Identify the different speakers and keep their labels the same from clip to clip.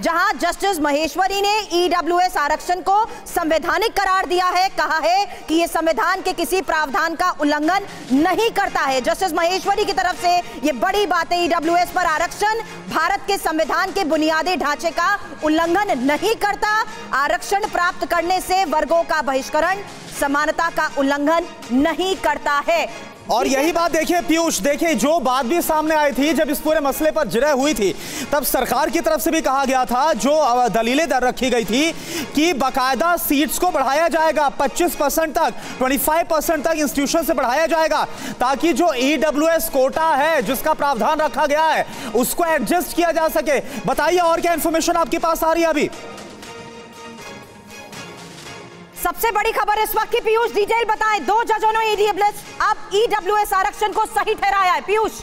Speaker 1: जहां जस्टिस महेश्वरी ने ईडब्ल्यूएस आरक्षण को संवैधानिक करार दिया है, कहा है कि यह संविधान के किसी प्रावधान का उल्लंघन नहीं करता है। जस्टिस महेश्वरी की तरफ से यह बड़ी बात है, ईडब्ल्यूएस पर आरक्षण भारत के संविधान के बुनियादी ढांचे का उल्लंघन नहीं करता। आरक्षण प्राप्त करने से वर्गों का बहिष्करण समानता का उल्लंघन नहीं करता है।
Speaker 2: और यही बात देखिए पीयूष, देखिए जो बात भी सामने आई थी जब इस पूरे मसले पर जिरह हुई थी, तब सरकार की तरफ से भी कहा गया था, जो दलीलें दर रखी गई थी कि बाकायदा सीट्स को बढ़ाया जाएगा 25% तक, 25% तक इंस्टीट्यूशन से बढ़ाया जाएगा, ताकि जो ईडब्ल्यूएस कोटा है जिसका प्रावधान रखा गया है उसको एडजस्ट किया जा सके। बताइए और क्या इंफॉर्मेशन आपके पास आ रही है अभी?
Speaker 1: सबसे बड़ी खबर इस वक्त की पीयूष, डिटेल बताएं। 2 जजों ने ईडब्ल्यूएस आरक्षण को सही ठहराया है। पीयूष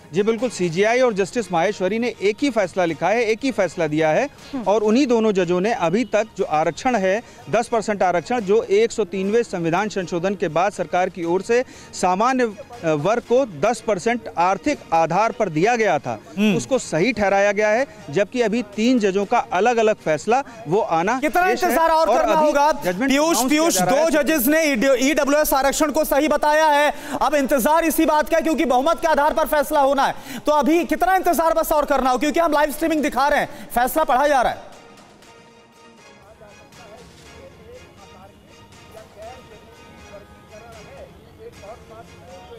Speaker 3: जी बिल्कुल, सीजेआई और जस्टिस माहेश्वरी ने एक ही फैसला लिखा है, एक ही फैसला दिया है और उन्हीं दोनों जजों ने अभी तक जो आरक्षण है 10% आरक्षण जो 103वें संविधान संशोधन के बाद सरकार की ओर से सामान्य वर्ग को 10% आर्थिक आधार पर दिया गया था, उसको सही ठहराया गया है। जबकि अभी 3 जजों का अलग अलग फैसला वो आना
Speaker 2: कितना इंतजार और करना होगा? पीयूष 2 जजेस ने ईडब्ल्यूएस आरक्षण को सही बताया है, अब इंतजार इसी बात का क्योंकि बहुमत के आधार पर फैसला होना है, तो अभी कितना इंतजार बस और करना हो, क्योंकि हम लाइव स्ट्रीमिंग दिखा रहे हैं, फैसला पढ़ा जा रहा है।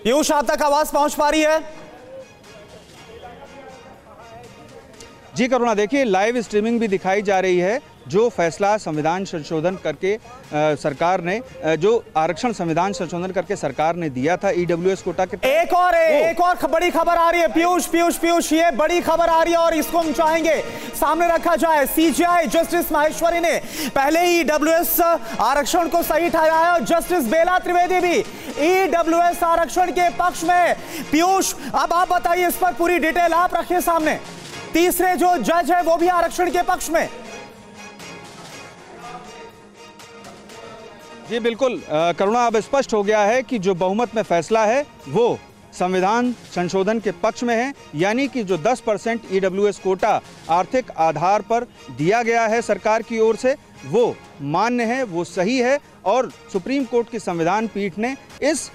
Speaker 2: पीयूष आप तक आवाज पहुंच पा रही है?
Speaker 3: जी करुणा, देखिए लाइव स्ट्रीमिंग भी दिखाई जा रही है। जो फैसला संविधान संशोधन करके सरकार ने, जो आरक्षण संविधान संशोधन करके सरकार ने दिया था ईडब्ल्यूएस कोटा के, एक और बड़ी खबर आ रही है पीयूष, ये बड़ी खबर आ रही है और इसको हम चाहेंगे सामने रखा जाए। सीजेआई जस्टिस माहेश्वरी ने पहले ही ईडब्ल्यूएस आरक्षण को सही ठहराया और जस्टिस बेला त्रिवेदी भी ईडब्ल्यूएस आरक्षण के पक्ष में। पीयूष अब आप बताइए, इस पर पूरी डिटेल आप रखिए सामने। तीसरे जो जज है वो भी आरक्षण के पक्ष में। जी बिल्कुल करुणा, अब स्पष्ट हो गया है कि जो बहुमत में फैसला है वो संविधान संशोधन के पक्ष में है, यानी कि जो 10% ईडब्ल्यूएस कोटा आर्थिक आधार पर दिया गया है सरकार की ओर से, वो मान्य है, वो सही है और सुप्रीम कोर्ट की संविधान पीठ ने इस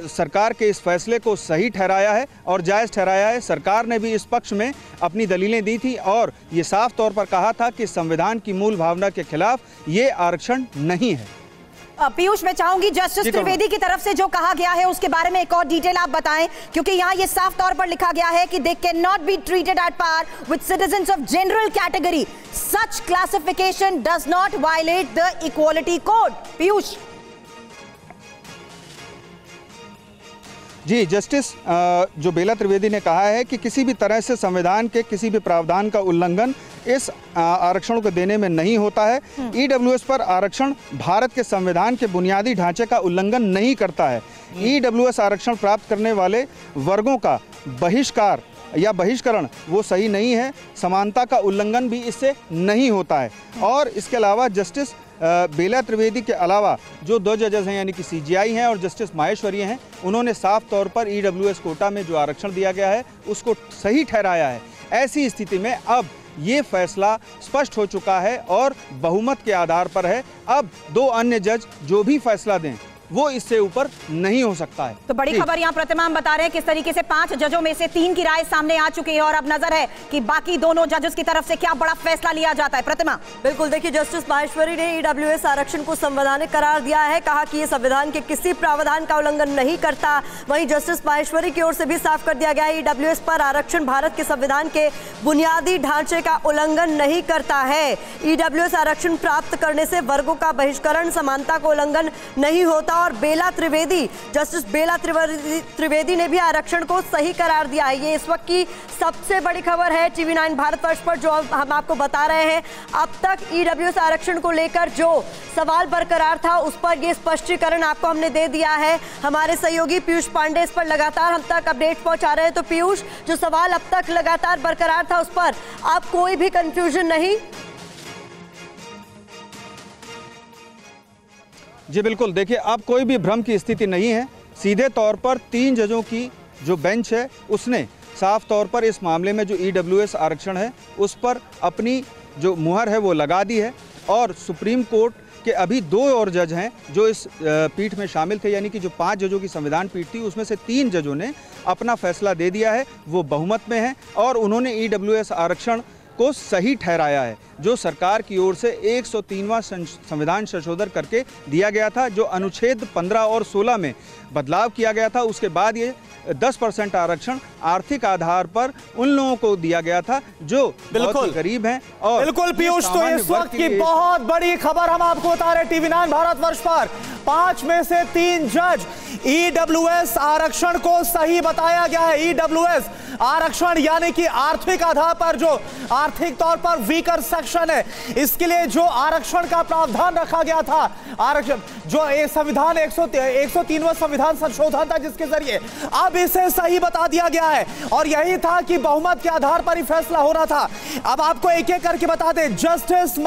Speaker 3: सरकार के इस फैसले को सही ठहराया है और जायज़ ठहराया है। सरकार ने भी इस पक्ष में अपनी दलीलें दी थी और ये साफ तौर पर कहा था कि संविधान की मूल भावना के खिलाफ ये आरक्षण नहीं है।
Speaker 1: पीयूष मैं चाहूंगी जस्टिस त्रिवेदी की तरफ से जो कहा गया है उसके बारे में एक और डिटेल आप बताएं, क्योंकि यहाँ ये साफ तौर पर लिखा गया है कि they can not be treated at par with citizens of general category, such classification does not violate the equality code. Piyush
Speaker 3: ji, justice जो बेला त्रिवेदी ने कहा है कि किसी भी तरह से संविधान के किसी भी प्रावधान का उल्लंघन इस आरक्षण को देने में नहीं होता है। ईडब्ल्यूएस पर आरक्षण भारत के संविधान के बुनियादी ढांचे का उल्लंघन नहीं करता है। ईडब्ल्यूएस आरक्षण प्राप्त करने वाले वर्गों का बहिष्कार या बहिष्करण वो सही नहीं है, समानता का उल्लंघन भी इससे नहीं होता है। और इसके अलावा जस्टिस बेला त्रिवेदी के अलावा जो 2 जजेस हैं यानी कि सीजेआई हैं और जस्टिस माहेश्वरी हैं, उन्होंने साफ तौर पर ईडब्ल्यूएस कोटा में जो आरक्षण दिया गया है उसको सही ठहराया है। ऐसी स्थिति में अब ये फैसला स्पष्ट हो चुका है और बहुमत के आधार पर है। अब 2 अन्य जज जो भी फैसला दें वो इससे ऊपर नहीं हो सकता है।
Speaker 1: तो बड़ी खबर यहाँ प्रतिमा हम बता रहे हैं किस तरीके से 5 जजों में से 3 की राय सामने आ चुकी है और अब नजर है कि बाकी दोनों जजेस की तरफ से क्या बड़ा फैसला लिया जाता है। प्रतिमा
Speaker 4: बिल्कुल, देखिए जस्टिस माहेश्वरी ने ईडब्ल्यूएस आरक्षण को संवैधानिक करार दिया है, कहा कि ये संविधान के किसी प्रावधान का उल्लंघन नहीं करता। वहीं जस्टिस माहेश्वरी की ओर से भी साफ कर दिया गया है ईडब्ल्यूएस पर आरक्षण भारत के संविधान के बुनियादी ढांचे का उल्लंघन नहीं करता है। ईडब्ल्यूएस आरक्षण प्राप्त करने से वर्गों का बहिष्करण समानता का उल्लंघन नहीं होता और बेला त्रिवेदी, जस्टिस बेला त्रिवेदी ने भी आरक्षण को सही करार दिया है। ये इस वक्त की सबसे बड़ी खबर है टीवी 9 भारतवर्ष पर जो हम आपको बता रहे हैं। अब तक ईडब्ल्यूएस आरक्षण को लेकर जो सवाल बरकरार था उस पर ये स्पष्टीकरण आपको हमने दे दिया है। हमारे सहयोगी पीयूष पांडे इस पर लगातार हम तक अपडेट पहुंचा रहे हैं। तो पीयूष, जो सवाल अब तक लगातार बरकरार था उस पर अब कोई भी कंफ्यूजन नहीं?
Speaker 3: जी बिल्कुल, देखिए अब कोई भी भ्रम की स्थिति नहीं है। सीधे तौर पर 3 जजों की जो बेंच है उसने साफ तौर पर इस मामले में जो EWS आरक्षण है उस पर अपनी जो मुहर है वो लगा दी है। और सुप्रीम कोर्ट के अभी 2 और जज हैं जो इस पीठ में शामिल थे, यानी कि जो 5 जजों की संविधान पीठ थी उसमें से 3 जजों ने अपना फैसला दे दिया है, वो बहुमत में है और उन्होंने EWS आरक्षण को सही ठहराया है, जो सरकार की ओर से 103वां संविधान संशोधन करके दिया गया था, जो अनुच्छेद 15 और 16 में बदलाव किया गया था। उसके बाद ये 10% आरक्षण आर्थिक आधार पर उन लोगों को दिया गया था जो बिल्कुल गरीब हैं। और
Speaker 2: बिल्कुल पीयूष, तो इस वक्त की बहुत बड़ी खबर हम आपको बता रहे TV9 भारतवर्ष पर 5 में से 3 जज EWS आरक्षण को सही बताया गया है। EWS आरक्षण यानी कि आर्थिक आधार पर जो आर्थिक तौर पर वीकर सेक्शन है, इसके लिए जो आरक्षण का प्रावधान रखा गया था, आरक्षण जो संविधान 103वां संविधान संशोधन था जिसके जरिए अब इसे सही बता दिया गया है। और यही था कि बहुमत के आधार पर ही फैसला हो रहा था। अब आपको एक एक करके बता दें, जस्टिस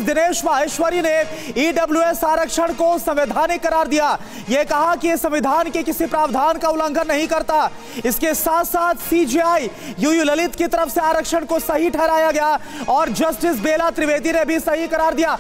Speaker 2: दिनेश माहेश्वरी ने EWS आरक्षण को संवैधानिक करार दिया। यह कहा कि यह संविधान के किसी प्रावधान का उल्लंघन नहीं करता। इसके साथ साथ CJI UU ललित की तरफ से आरक्षण को सही ठहराया गया और जस्टिस बेला त्रिवेदी ने भी सही करार दिया।